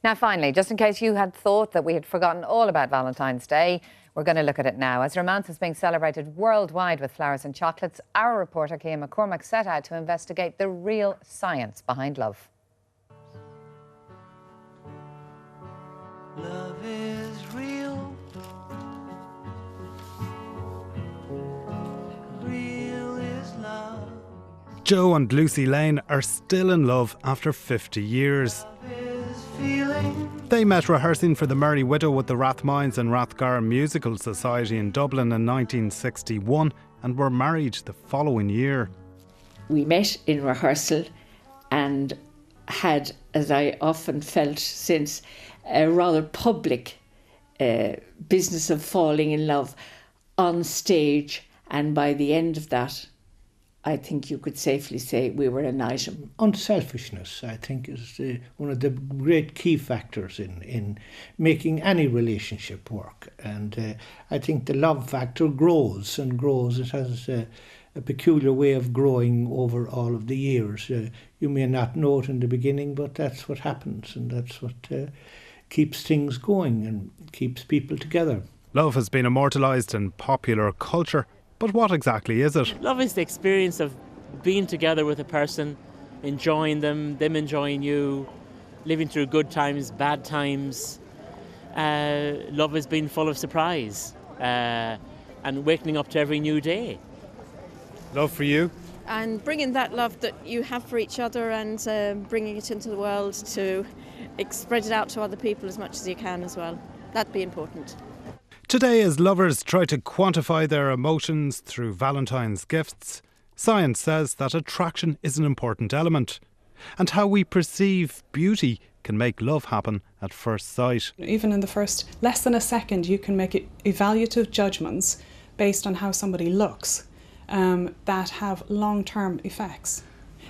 Now, finally, just in case you had thought that we had forgotten all about Valentine's Day, we're going to look at it now. As romance is being celebrated worldwide with flowers and chocolates, our reporter Cian McCormack set out to investigate the real science behind love. Love is real. Real is love. Joe and Lucy Lane are still in love after 50 years. They met rehearsing for The Merry Widow with the Rathmines and Rathgar Musical Society in Dublin in 1961 and were married the following year. We met in rehearsal and had, as I often felt since, a rather public business of falling in love on stage, and by the end of that, I think you could safely say we were an item. Unselfishness, I think, is one of the great key factors in making any relationship work. And I think the love factor grows and grows. It has a peculiar way of growing over all of the years. You may not know it in the beginning, but that's what happens, and that's what keeps things going and keeps people together. Love has been immortalised in popular culture. But what exactly is it? Love is the experience of being together with a person, enjoying them enjoying you, living through good times, bad times. Love has been full of surprise and waking up to every new day. Love for you? And bringing that love that you have for each other and bringing it into the world to spread it out to other people as much as you can as well. That'd be important. Today, as lovers try to quantify their emotions through Valentine's gifts, science says that attraction is an important element, and how we perceive beauty can make love happen at first sight. Even in the first less than a second, you can make evaluative judgments based on how somebody looks that have long-term effects.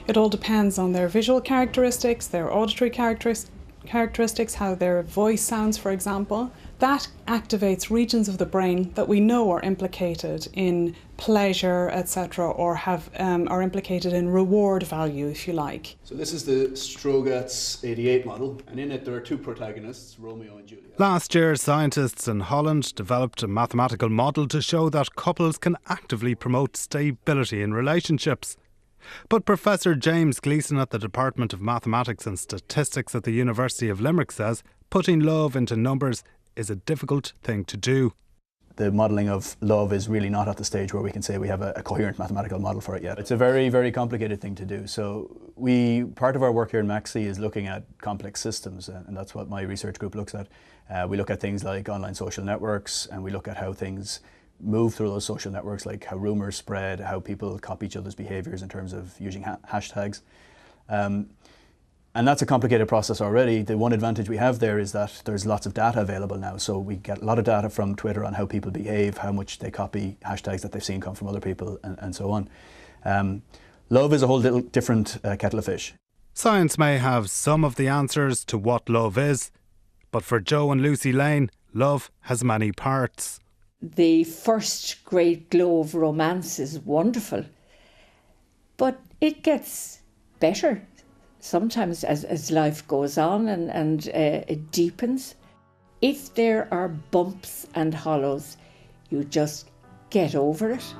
It all depends on their visual characteristics, their auditory characteristics, how their voice sounds, for example. That activates regions of the brain that we know are implicated in pleasure, etc., or are implicated in reward value, if you like. So this is the Strogatz 88 model, and in it there are two protagonists, Romeo and Juliet. Last year, scientists in Holland developed a mathematical model to show that couples can actively promote stability in relationships. But Professor James Gleeson at the Department of Mathematics and Statistics at the University of Limerick says putting love into numbers is a difficult thing to do. The modelling of love is really not at the stage where we can say we have a coherent mathematical model for it yet. It's a very, very complicated thing to do. So part of our work here in MAXI is looking at complex systems, and that's what my research group looks at. We look at things like online social networks, and we look at how things move through those social networks, like how rumours spread, how people copy each other's behaviours in terms of using hashtags. And that's a complicated process already. The one advantage we have there is that there's lots of data available now. So we get a lot of data from Twitter on how people behave, how much they copy hashtags that they've seen come from other people, and so on. Love is a whole little different kettle of fish. Science may have some of the answers to what love is, but for Joe and Lucy Lane, love has many parts. The first great glow of romance is wonderful, but it gets better sometimes as life goes on and it deepens. If there are bumps and hollows, you just get over it.